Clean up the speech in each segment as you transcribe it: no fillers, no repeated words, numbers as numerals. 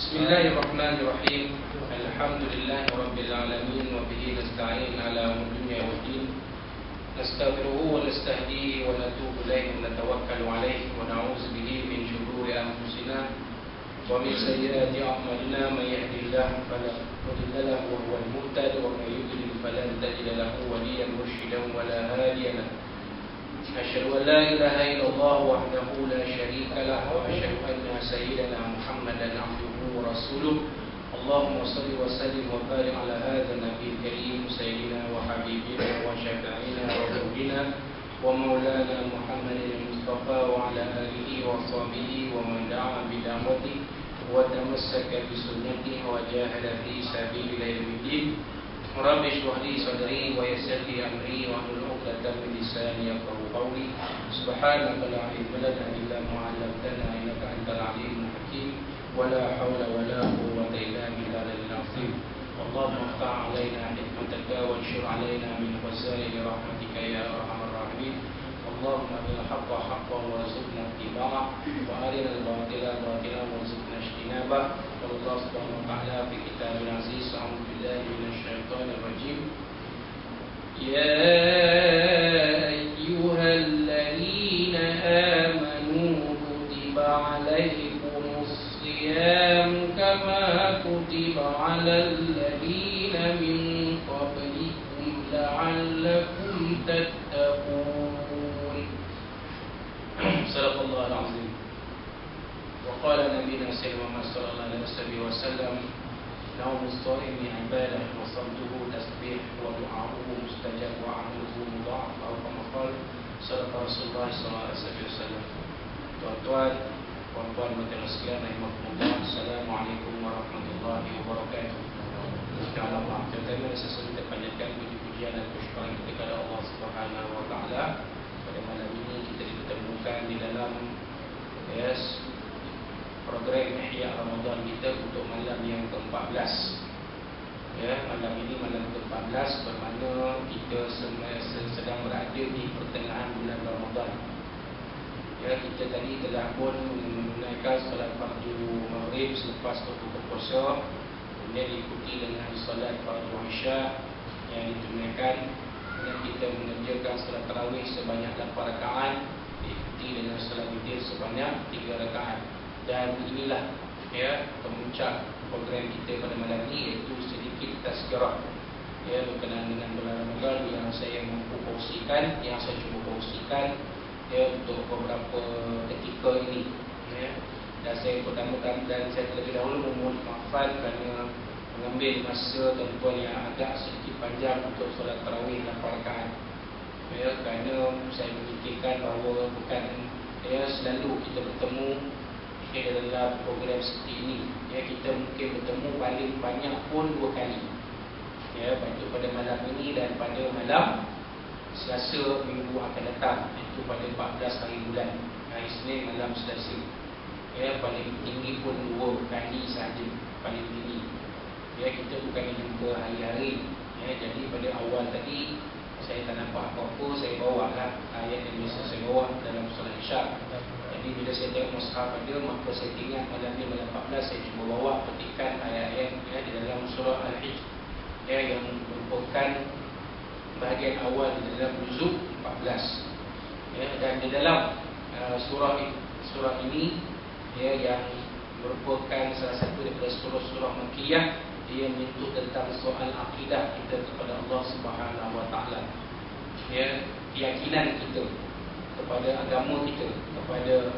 Bismillahirrahmanirrahim. Alhamdulillahirabbil alamin wa bihi nasta'in ala umuri dunya waddin. Nastaghfiruhu wa nastahdihi wa natubu ilayhi wa natawakkalu alayhi wa na'udzu bihi min shururi anfusina wa min sayyiati a'malina. Man yahdihillahu fala mudilla lahu wa huwal muhtadi wa man yudlil falan tajida lahu waliyyan murshidan wa la hadiya lahu. Asyhadu an la ilaha illallah wahdahu la syarika lahu wa asyhadu anna sayyidana Muhammadan abduhu wa rasuluh. Allahumma shalli wa sallim wa barik ala hadzal nabiyil karim sayyidina wa habibina wa syafi'ina wa rabbina wa maulana Muhammadin Mustafa wa ala alihi wa sahbihi wa man da'a bi da'watihi wa tamassaka bi sunnatihi wa jahada fi sabilillahi yaumil Rabbi shrah li sadri wa yassir li amri wa hlul 'uqdatam min lisani yafqahu qawli. Subhanaka la ilma lana illa ma 'allamtana innaka antal 'alimul hakim. Wa la hawla wa la quwwata illa billahil 'azim. Allahumma iftah 'alaina hikmataka wa anshur 'alaina min khazaini rahmatika ya arhamar rahimin. Allahumma bil haqqa haqqan warzuqna ittiba'ah wa arinal batila batilan warzuqna ijtinabah. Allah subhanahu wa ta'ala fi kitabil aziz. A'udzu billahi minasy syaithanir rajim. Ya ayyuhalladzina amanu kutiba 'alaikumus shiyam kama kutiba 'alal ladzina min qablikum la'allakum tattaqun. Sadaqallahul azim. وقال نبينا سيدنا صلى الله عليه وسلم نوم الصائم عبادة وصمته تسبيح ودعاؤه مستجاب وعمله مضاعف أو كما قال صدق رسول الله صلى الله عليه وسلم. Tuan-tuan, puan-puan mutiara sekalian rahimakumullah, Assalamualaikum warahmatullahi wabarakatuh. Insyaallah kita sesuai panjatkan puji-pujian dan kesyukuran kepada Allah Subhanahu wa taala. Pada malam ini kita ditemukan di dalam program Ihya Ramadan kita untuk malam yang ke-14. Malam ini malam ke-14 bermakna kita sedang berada di pertengahan bulan Ramadan. Kita tadi telah pun menunaikan solat fardu maghrib selepas berbuka puasa, kemudian diikuti dengan solat fardu isya yang ditunaikan, dan kita mengerjakan solat tarawih sebanyak 8 rakaat, diikuti dengan solat witir sebanyak 3 rakaat. Dan inilah pemuncak program kita pada malam ini, iaitu sedikit tazkirah berkenaan dengan bulan Ramadan yang saya mampu kongsikan, yang saya cuba kongsikan untuk beberapa ketika ini. Dan saya pertama-tama dan saya terlebih dahulu memohon maafan kerana mengambil masa tuan-tuan yang agak sedikit panjang untuk solat tarawih 8 rakaat. Kerana saya memikirkan bahawa bukan selalu kita bertemu dalam program seperti ini. Kita mungkin bertemu paling banyak pun 2 kali. Baik pada malam ini dan pada malam Selasa minggu akan datang, itu pada 14 hari bulan, hari Isnin malam Selasa. Paling tinggi pun 2 kali sahaja, paling tinggi. Kita bukan jumpa hari-hari. Jadi pada awal tadi saya tak nampak apa-apa, saya bawa lah ayat yang biasa saya bawa dalam solat Isyak. Jadi bila saya tengok mushaf ada, maka saya ingat malam ni malam 14 saya cuba bawa petikan ayat-ayat di dalam surah Al-Hijr yang merupakan bahagian awal di dalam juzuk 14. Dan di dalam surah ini yang merupakan salah satu daripada surah-surah Makkiyah, dia menyentuh tentang soal akidah kita kepada Allah Subhanahu wa taala. Keyakinan kita kepada agama kita, kepada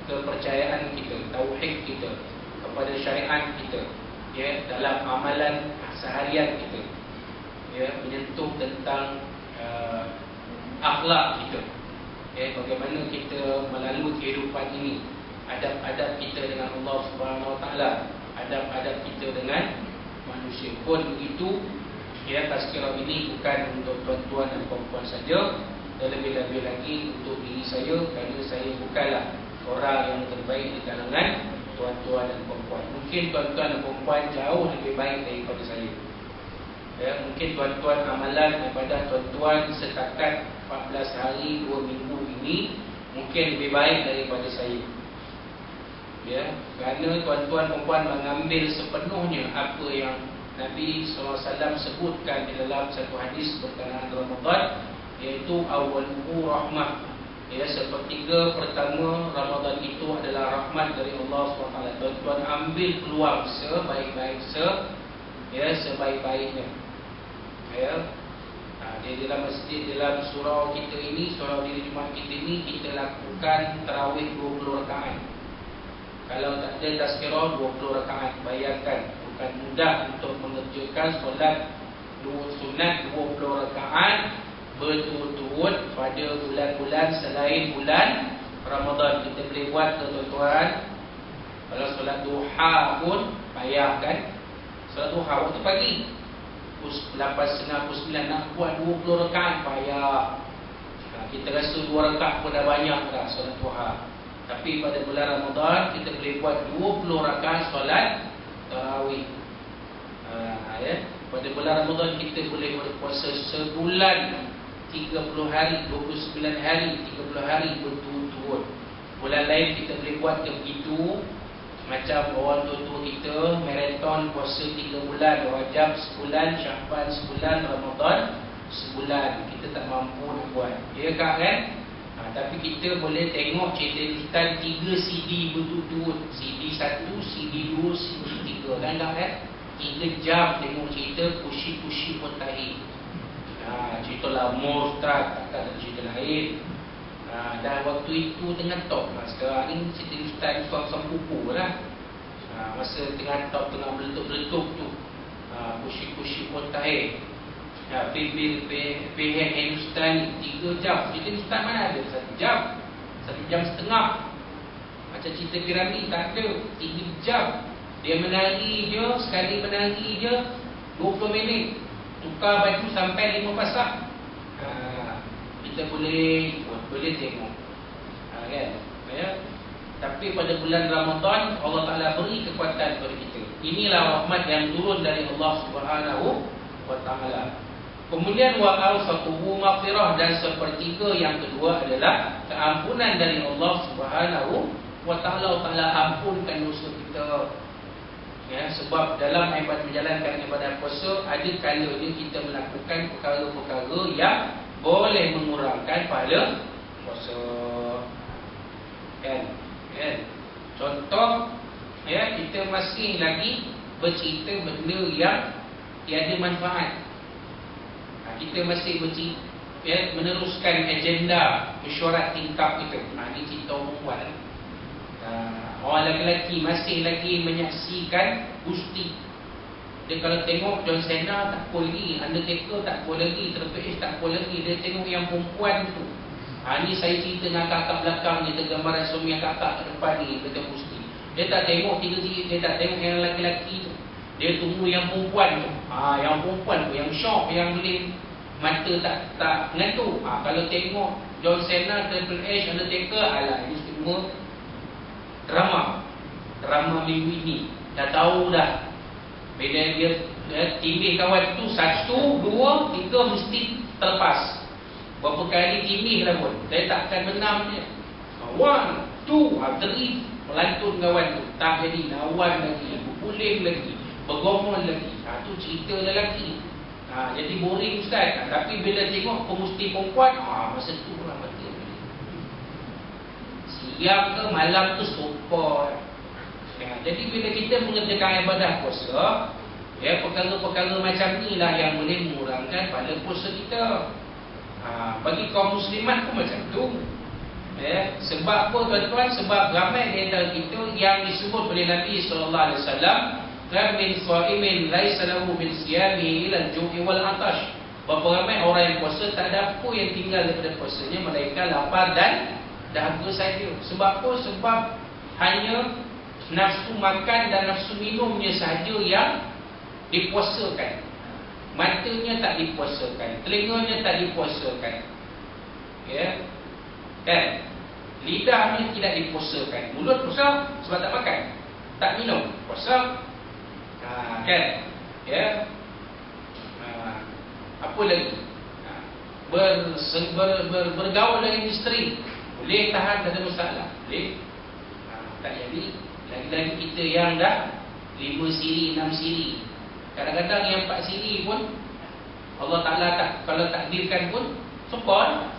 kepercayaan kita, tauhid kita, kepada syariat kita, dalam amalan seharian kita, menyentuh tentang akhlak kita, bagaimana kita melalui kehidupan ini, adab-adab kita dengan Allah Subhanahu wa taala, adab-adab kita dengan manusia pun begitu. Tazkirah ini bukan untuk tuan-tuan dan puan-puan saja, dan lebih-lebih lagi untuk diri saya, kerana saya bukanlah orang yang terbaik di kalangan tuan-tuan dan puan-puan. Mungkin tuan-tuan dan puan-puan jauh lebih baik daripada saya. Mungkin tuan-tuan amalan daripada tuan-tuan setakat 14 hari 2 minggu ini mungkin lebih baik daripada saya. Ya, kerana tuan-tuan dan puan mengambil sepenuhnya apa yang Nabi SAW sebutkan di dalam satu hadis berkenaan Ramadan, iaitu awwaluhu rahmah. Ya, sepertiga pertama Ramadan itu adalah rahmat dari Allah SWT. Tuan-tuan ambil peluang sebaik-baiknya. Ya. Di dalam masjid, dalam surau kita ini, surau diri Jumaat kita ini, kita lakukan tarawih 20 rakaat. Kalau tak ada tazkirah 20 rakaat, bayangkan bukan mudah untuk mengerjakan solat sunat 20 rakaat berturut-turut pada bulan-bulan selain bulan Ramadan. Kita boleh buat ke tuan-tuan. Kalau solat duha pun bayangkan, solat duha waktu pagi 8.30 pukul 9 nak buat 20 rakaat payah. Kita rasa 2 rakaat pun dah banyak dah solat duha. Tapi pada bulan Ramadan kita boleh buat 20 rakaat solat tarawih. Ya. Pada bulan Ramadan kita boleh berpuasa sebulan 30 hari, 29 hari, 30 hari berturut-turut. Bulan lain kita boleh buat begitu. Macam orang tua-tua kita maraton puasa 3 bulan, Rajab sebulan, Syaban sebulan, Ramadan sebulan. Kita tak mampu nak buat. Ya kan? Tapi kita boleh tengok cerita Ustaz 3 CD berturut-turut. CD 1, CD 2, CD 3. Kan? 3 jam tengok cerita Pushi Potahi. Cerita lama Ustaz, takkan ada cerita lain. Dan waktu itu tengah top lah. Sekarang ni cerita Ustaz suam-suam kuku lah. Masa tengah top, tengah meletup-letup tu, Pushi Potahi. PHN Hindustan 3 jam. Cerita Ustaz mana ada 1 jam, 1 jam setengah. Macam cerita piramid tak ada, 3 jam. Dia menari je, sekali menari je 20 minit, tukar baju sampai 5 pasang. Kita boleh tengok. Kan? Ya? Tapi pada bulan Ramadan Allah Ta'ala beri kekuatan kepada kita. Inilah rahmat yang turun dari Allah Subhanahu wa Ta'ala. Kemudian wa awsatuhu maghfirah, dan sepertiga yang kedua adalah keampunan dari Allah Subhanahu wa Ta'ala. Allah Ta'ala ampunkan dosa kita. Ya, sebab dalam menjalankan ibadah puasa ada kalanya kita melakukan perkara-perkara yang boleh mengurangkan pahala puasa. Kan? Contoh, ya, kita masih lagi bercerita benda yang tiada manfaat. Kita masih meneruskan agenda mesyuarat tingkap kita. Ini cerita perempuan. Orang lelaki masih lagi menyaksikan gusti. Dia kalau tengok John Cena tak apa lagi, Undertaker tak apa lagi, Triple H tak apa lagi. Dia tengok yang perempuan tu. Ini saya cerita dengan kakak belakang ni, gambaran suami yang kakak ke depan ni, kata gusti. Dia tak tengok dia tak tengok yang lelaki tu. Dia tunggu yang perempuan tu. Yang perempuan tu, yang shock, yang boleh mata tak mengantuk. Kalau tengok John Cena, Triple H, Undertaker, alah, ini semua drama minggu ini. Dah tahu dah. Bila dia timih kawan tu 1, 2, 3 mesti terlepas. Berapa kali timih lah pun, saya takkan menang dia. 1, 2, 3 melantun kawan tu, tak jadi, lawan lagi, berpuling lagi, bergomol lagi. Tu cerita lelaki. Jadi boring Ustaz. Tapi bila tengok pemusti perempuan, masa tu lah mata. Siang ke malam tu serupa. Jadi bila kita mengerjakan ibadah puasa, ya, perkara-perkara macam ni lah yang boleh mengurangkan pada puasa kita. Bagi kaum muslimat pun macam tu. Ya, sebab apa tuan-tuan? Sebab ramai di antara kita yang disebut oleh Nabi SAW, "Kam min sha'imin laisa lahu min siyami ila al-ju'i wal 'atash." Berapa ramai orang yang puasa tak ada apa yang tinggal daripada puasanya melainkan lapar dan dahaga saja. Sebab apa? Sebab hanya nafsu makan dan nafsu minumnya sahaja yang dipuasakan. Matanya tak dipuasakan, telinganya tak dipuasakan. Ya. Kan? Lidahnya tidak dipuasakan. Mulut puasa sebab tak makan, tak minum, puasa. Kan? Ya. Apa lagi? Bergaul dengan isteri, boleh tahan, tak ada masalah. Boleh. Tak jadi. Lagi-lagi kita yang dah 5 siri, 6 siri. Kadang-kadang yang 4 siri pun Allah Ta'ala kalau takdirkan pun support,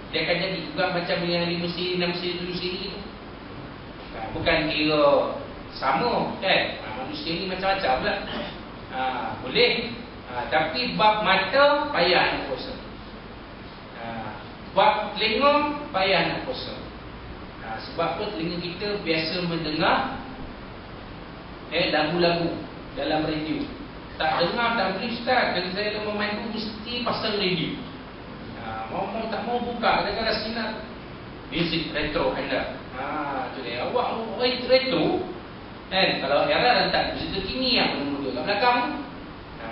dia akan jadi juga macam yang 5 siri, 6 siri, 7 siri itu. Bukan kira sama kan. Manusia ni macam-macam lah. Boleh. Tapi bab mata payah nak puasa. Bab telinga payah nak puasa. Sebab apa? Telinga kita biasa mendengar lagu-lagu dalam radio. Tak dengar tak boleh ustaz. Dan saya dah memandu mesti pasal radio. Mau tak mau buka kadang-kadang sinar music retro anda. Tu dia. Awak retro kan? Kalau era letak muzik terkini yang muda kat belakang.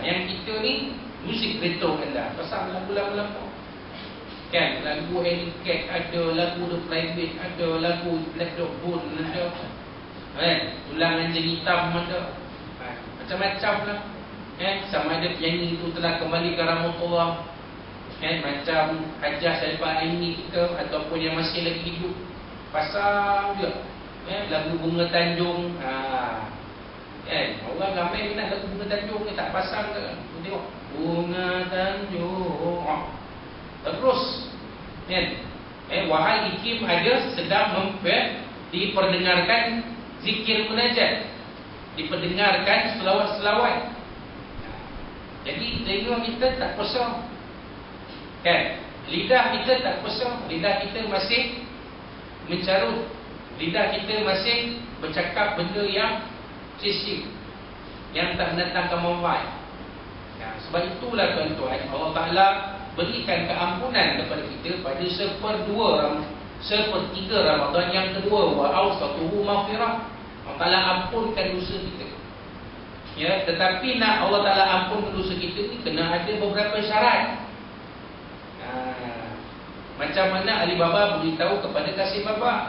Yang kita ni muzik retro anda. Pasal lagu-lagu lama. Kan? Lagu Eddie Cat ada, lagu The Private ada, lagu Black Dog Bone ada. Kan? Tulang anjing hitam ada. Macam-macam lah. Sama ada penyanyi itu telah kembali ke rahmatullah. Macam Hajjah Syarifah Aini kita ataupun yang masih lagi hidup, pasang juga lagu Bunga Tanjung. Orang ramai minat lagu Bunga Tanjung ni, tak pasang ke? Tengok Bunga Tanjung terus wahai Ikim ada sedang diperdengarkan zikir munajat, diperdengarkan selawat-selawat. Jadi telinga kita tak kosong kan? Lidah kita tak kosong. Lidah kita masih mencarut. Lidah kita masih bercakap benda yang sisik, yang tak mendatangkan manfaat. Sebab itulah tuan-tuan, Allah Ta'ala berikan keampunan kepada kita pada 1/3 Ramadan yang kedua. Wa awsatuhu maghfirah. Allah Ta'ala ampunkan dosa kita. Tetapi nak Allah Ta'ala ampunkan dosa kita ni kena ada beberapa syarat. Macam mana Alibaba beritahu kepada Kasim Baba,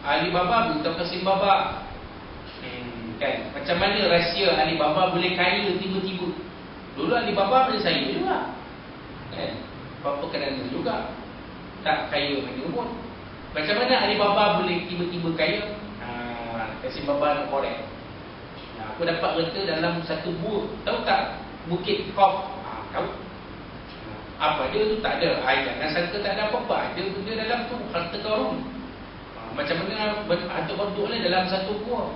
Alibaba beritahu Kasim Baba. Kan? Macam mana rahsia Alibaba boleh kaya tiba-tiba. Dulu Alibaba boleh saya juga kan? Apa kerana juga tak kaya mana pun. Macam mana Alibaba boleh tiba-tiba kaya? Kasim Baba nak korek. Aku dapat kereta dalam satu tahu tak Bukit Kof? Tahu? Apa dia tu tak ada. Jangan sangka tak ada apa-apa. Ada benda dalam tu, harta karun. Macam mana harta karun ni dalam satu gua.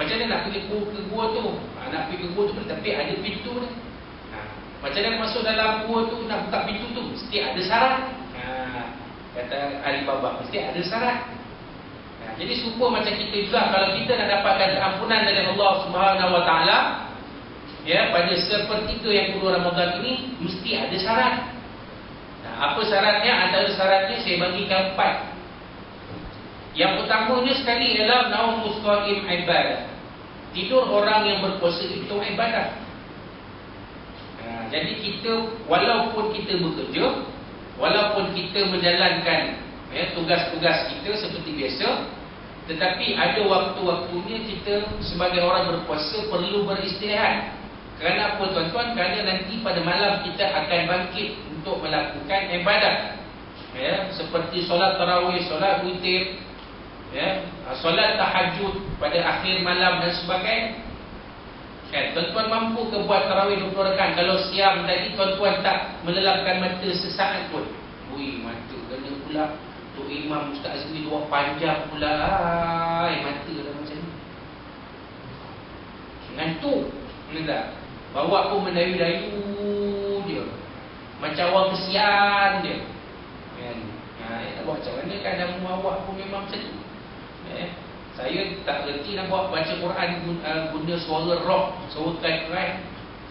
Macam mana nak pergi ke gua tu? Nak pergi ke gua tu tapi ada pintu ni. Macam mana masuk dalam gua tu, nak buka pintu tu mesti ada syarat. Kata Alibaba, mesti ada syarat. Jadi serupa macam kita juga, kalau kita nak dapatkan keampunan dari Allah Subhanahu Wa Taala, pada 1/3 yang kedua Ramadan ini mesti ada syarat. Apa syaratnya? Antara syaratnya saya bagikan 4. Yang pertamanya sekali ialah naum mustaqim ibadah. Tidur orang yang berpuasa itu ibadah. Jadi kita walaupun kita bekerja, walaupun kita menjalankan tugas-tugas kita seperti biasa, tetapi ada waktu-waktunya kita sebagai orang berpuasa perlu beristirahat. Kerana apa tuan-tuan? Kerana nanti pada malam kita akan bangkit untuk melakukan ibadah. Seperti solat tarawih, solat witir, solat tahajud pada akhir malam dan sebagainya. Tuan-tuan mampu ke buat tarawih 20 rakaat? Kalau siang tadi tuan-tuan tak melelapkan mata sesaat pun. Mata kena pula. Tok Imam Ustaz Azmi dua panjang pula. Mata dah macam ni. Ngantuk. Tak? Bawa pun mendayu-dayu dia. Macam orang kesian dia. Nak buat macam mana? Kadang awak pun memang macam tu. Saya tak reti nak buat baca Quran guna suara rock, suara kerat,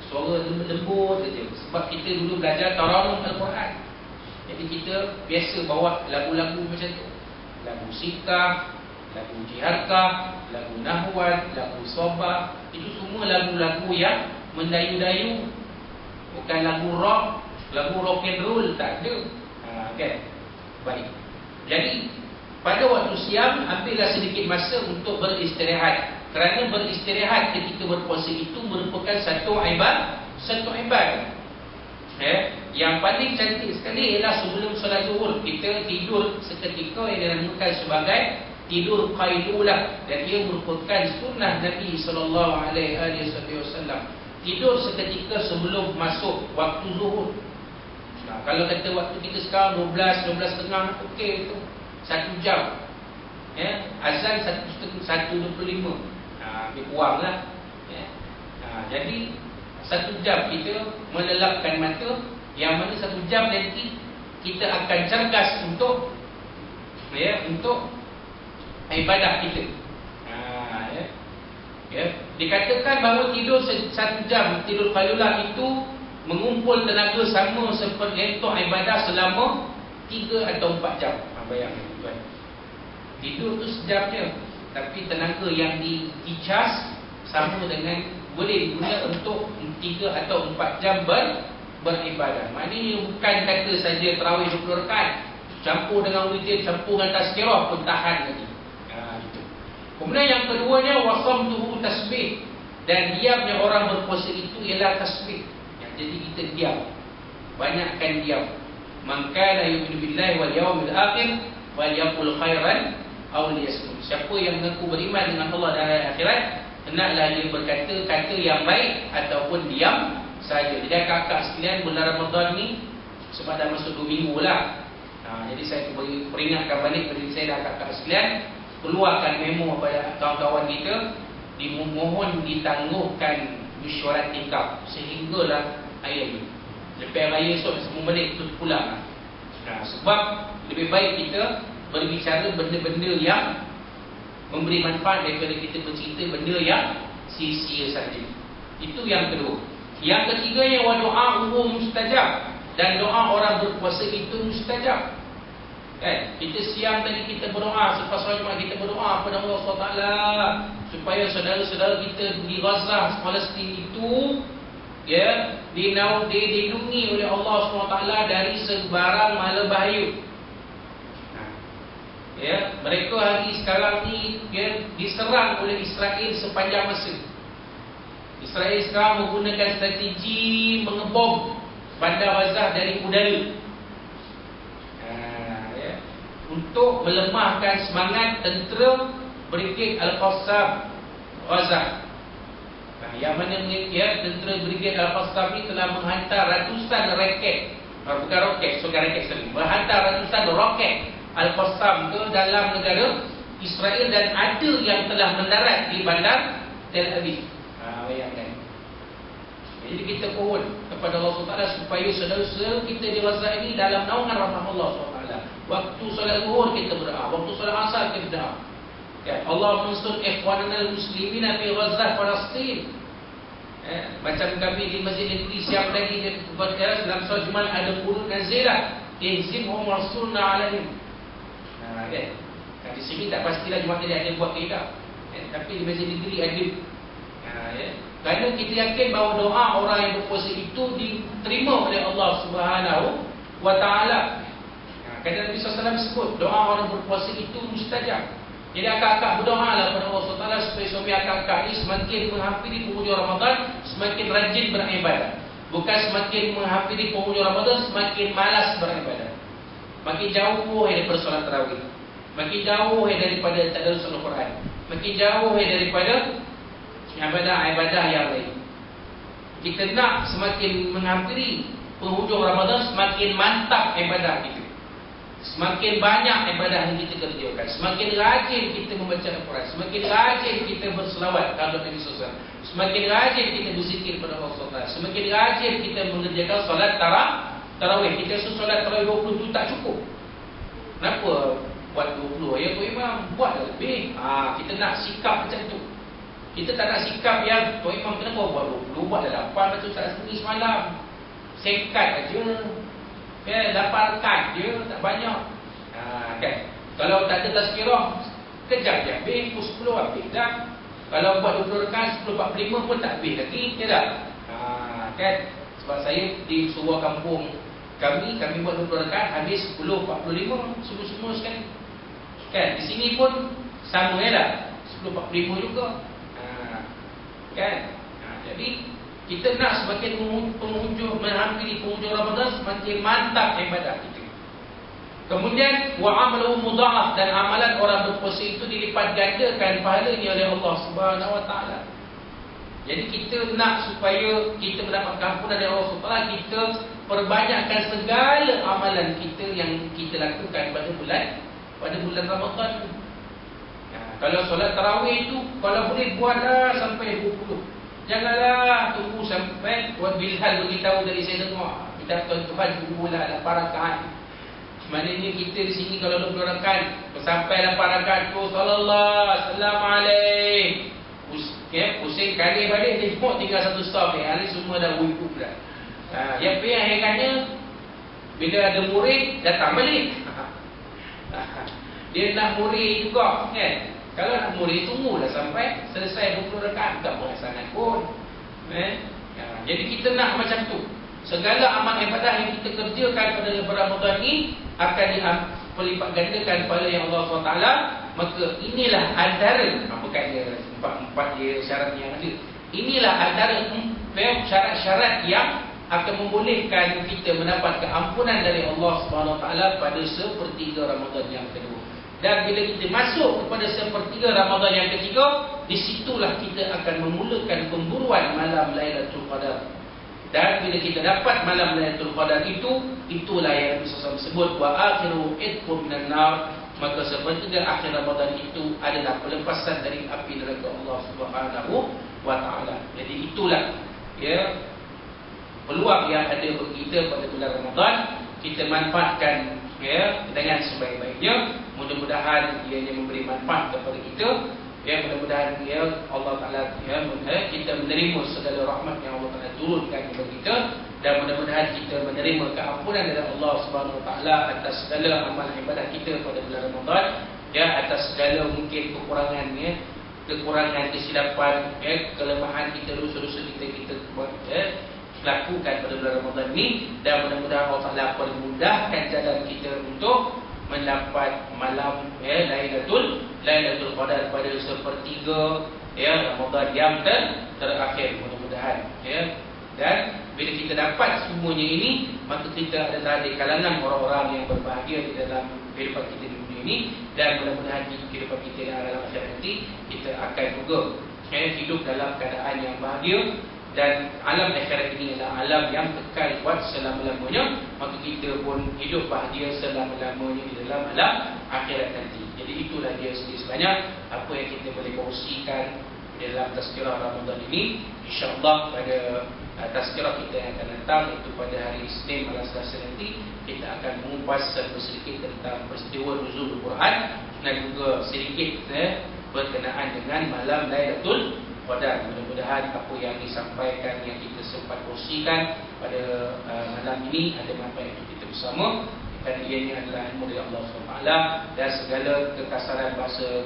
suara lembut saja. Sebab kita dulu belajar tarawih Al-Quran. Jadi kita biasa bawa lagu-lagu macam tu. Lagu sikah, lagu jiharkah, lagu nahwan, lagu sobah. Itu semua lagu-lagu yang mendayu-dayu. Bukan lagu rock, lagu rock and roll, tak ada. Okay. Baik. Jadi pada waktu siang ambillah sedikit masa untuk beristirahat. Kerana beristirahat ketika berpuasa itu merupakan satu ibadah. Yang paling cantik sekali ialah sebelum solat zuhur kita tidur seketika yang dinamakan sebagai tidur qailulah, dan ia merupakan sunnah Nabi SAW. Tidur seketika sebelum masuk waktu zuhur. Nah, kalau kata waktu kita sekarang 12:30, okey tu 1 jam. Ya, azan 1:25. Lebih kurang lah. Ya. Jadi 1 jam kita melelapkan mata, yang mana 1 jam nanti kita akan cergas untuk untuk ibadah kita. Dikatakan bahawa tidur 1 jam, tidur qailulah itu mengumpul tenaga sama seperti untuk ibadah selama 3 atau 4 jam. Bayangkan tuan. Tidur tu sejamnya, tapi tenaga yang dicas sama dengan boleh digunakan untuk 3 atau 4 jam beribadah. Maknanya bukan kata saja tarawih 20 rakaat, campur dengan witir, campur dengan tazkirah pun tahan lagi. Itu. Kemudian yang keduanya wasamtuhu tasbih, dan diamnya orang berpuasa itu ialah tasbih. Jadi kita diam, banyakkan diam. Man kana yu'minu billahi wal yawmil akhir falyaqul khairan aw liyasmut. Siapa yang mengaku beriman dengan Allah dan hari akhirat, hendaklah dia berkata kata yang baik ataupun diam saja. Jadi kakak sekalian, bulan Ramadan ni sebab dah masuk 2 minggu lah. Jadi saya peringatkan balik kepada saya dan kakak sekalian, keluarkan memo kepada kawan-kawan kita, dimohon ditangguhkan mesyuarat tingkap sehinggalah hari ini. Lepas raya esok semua balik tu pulang. Sebab lebih baik kita berbicara benda-benda yang memberi manfaat daripada kita bercerita benda yang sia-sia saja. Itu yang kedua. Yang ketiga yang doa mustajab, dan doa orang berpuasa itu mustajab. Kita siang tadi kita berdoa, selepas solat Jumaat kita berdoa kepada Allah SWT supaya saudara-saudara kita di Gaza, Palestin itu dilindungi oleh Allah SWT dari sebarang malabahaya. Mereka hari sekarang ni diserang oleh Israel sepanjang masa. Israel sekarang menggunakan strategi mengebom bandar Gaza dari udara untuk melemahkan semangat tentera Brigade Al-Qassam Gaza. Yang mana tentera Brigade Al-Qassam ni telah menghantar ratusan raket, bukan roket, menghantar ratusan roket Al-Qassam ke dalam negara Israel, dan ada yang telah mendarat di bandar Tel Aviv. Bayangkan. Jadi kita mohon kepada Allah SWT supaya saudara-saudara kita di Gaza ini dalam naungan rahmat Allah SWT. Waktu solat zuhur kita berdoa, waktu solat asar kita berdoa. Allah mansur ikhwanana al-muslimin fi Gaza Palestin. Macam kami di Masjid Negeri siang tadi dalam solat Jumaat ada qunut nazilah, ihzimhum rasulna alaihim. Di sini tak pastilah Jumaat tadi ada buat kaedah, tapi di Masjid Negeri ada. Kerana kita yakin bahawa doa orang yang berpuasa itu diterima oleh Allah Subhanahu wa Ta'ala. Kerana Nabi SAW sebut doa orang berpuasa itu mustajab. Jadi akak-akak berdoa lah kepada Allah SWT supaya suami akak-akak ini semakin menghampiri penghujung Ramadan, semakin rajin beribadah. Bukan semakin menghampiri penghujung Ramadan semakin malas beribadah. Makin jauh daripada solat tarawih, makin jauh daripada tadarus Al-Quran, makin jauh daripada ibadah-ibadah yang lain. Kita nak semakin menghampiri penghujung Ramadan, semakin mantap ibadah kita, semakin banyak ibadah yang kita kerjakan, semakin rajin kita membaca Al-Quran, semakin rajin kita berselawat kepada Nabi SAW, semakin rajin kita berzikir kepada Allah SWT, semakin rajin kita mengerjakan solat tarawih. Kita rasa solat tarawih 20 tu tak cukup. Kenapa buat 20? Ya Tuan Imam, buatlah lebih. Kita nak sikap macam tu. Kita tak nak sikap yang Tuan Imam kenapa buat 20, buatlah 8 macam Ustaz Asmi semalam. Sekat aja. 8 rakaat je, tak banyak. Kalau tak ada tazkirah, kejap je habis, pukul 10 habis dah. Kalau buat 20 rakaat 10.45 pun tak habis lagi, tak? Sebab saya di sebuah kampung kami buat 20 rakaat habis 10.45 semua sekali. Di sini pun sama lah, 10.45 juga. Jadi kita nak semakin menghampiri penghujung Ramadan, semakin mantap ibadah kita. Kemudian wa amaluhu mudha'af, dan amalan orang berpuasa itu dilipat gandakan pahalanya oleh Allah Subhanahu wa taala. Jadi kita nak supaya kita mendapat ampunan dari Allah Subhanahu wa taala, kita perbanyakkan segala amalan kita yang kita lakukan pada bulan Ramadan. Kalau solat tarawih itu kalau boleh buatlah sampai 20. Janganlah tunggu sampai Bilal beritahu dari saya dengar. Kita tuan-tuan buatlah 8 rakaat. Maknanya kita di sini kalau 20 rakaat sampai 8 rakaat tu sallallahu alaihi pusing kali balik dia semua tinggal satu stop ni. Hari semua dah wujud dah. Yang herannya bila ada murid datang balik. Dia nak murid juga kan. Kalau nak murid tunggulah sampai selesai 20 rakaat, tak boleh sangat pun. Jadi kita nak macam tu. Segala amal ibadah yang kita kerjakan pada bulan Ramadan ini akan dilipat gandakan pada yang Allah SWT. Maka inilah antara apa kata empat dia syarat yang ada. Inilah antara syarat-syarat yang akan membolehkan kita mendapat keampunan dari Allah SWT pada sepertiga Ramadan yang kedua. Dan bila kita masuk kepada sepertiga Ramadan yang ketiga, disitulah kita akan memulakan pemburuan malam Lailatul Qadar. Dan bila kita dapat malam Lailatul Qadar itulah yang Rasulullah sebut wa akhiru itqum minan nar, maka sepertiga akhir Ramadan itu adalah pelepasan dari api neraka Allah Subhanahu wa taala. Jadi itulah peluang yang ada bagi kita pada bulan Ramadan, kita manfaatkan dengan sebaik-baiknya. Mudah-mudahan ianya memberi manfaat kepada kita. Mudah-mudahan Allah Taala kita menerima segala rahmat yang Allah Taala turunkan kepada kita, dan mudah-mudahan kita menerima keampunan dari Allah Subhanahu Wa Taala atas segala amal ibadah kita pada bulan Ramadan, atas segala mungkin kekurangan kesilapan, kelemahan kita, dosa-dosa kita buat lakukan pada bulan Ramadan ini, dan mudah-mudahan Allah Taala permudahkan jalan kita untuk mendapat malam Lailatul Qadar pada sepertiga Ramadan yang terakhir, mudah-mudahan dan bila kita dapat semuanya ini, maka kita adalah di kalangan orang-orang yang berbahagia di dalam kehidupan kita di dunia ini, dan mudah-mudahan di kehidupan kita dalam akhirat nanti kita akan juga hidup dalam keadaan yang bahagia. Dan alam akhirat ini adalah alam yang kekal kuat selama-lamanya, maka kita pun hidup bahagia selama-lamanya di dalam alam akhirat nanti. Jadi itulah dia sebanyak apa yang kita boleh kongsikan dalam tazkirah Ramadan ini. InsyaAllah pada tazkirah kita yang akan datang, itu pada hari Isnin malam Selasa nanti, kita akan mengupas sedikit tentang peristiwa nuzul Al-Quran, dan juga sedikit berkenaan dengan malam Lailatul Qadar. Mudah-mudahan apa yang disampaikan, yang kita sempat kongsikan pada malam ini ada manfaat untuk kita bersama, dan ianya adalah ilmu dari Allah SWT. Dan segala kekasaran bahasa,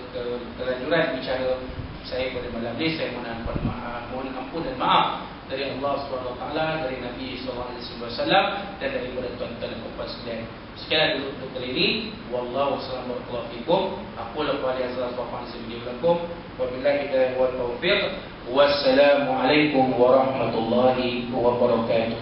kelanjuran bicara saya pada malam ini, saya mohon ampun dan maaf dari Allah SWT, dari Nabi SAW, dan daripada tuan-tuan dan puan sekalian. Sekian dulu untuk kali ini. Wallahu a'lam bishawab. Aku lakukan yang salah faham sebelum. Wabillahi hidayah wal taufiq. Wassalamualaikum warahmatullahi wabarakatuh.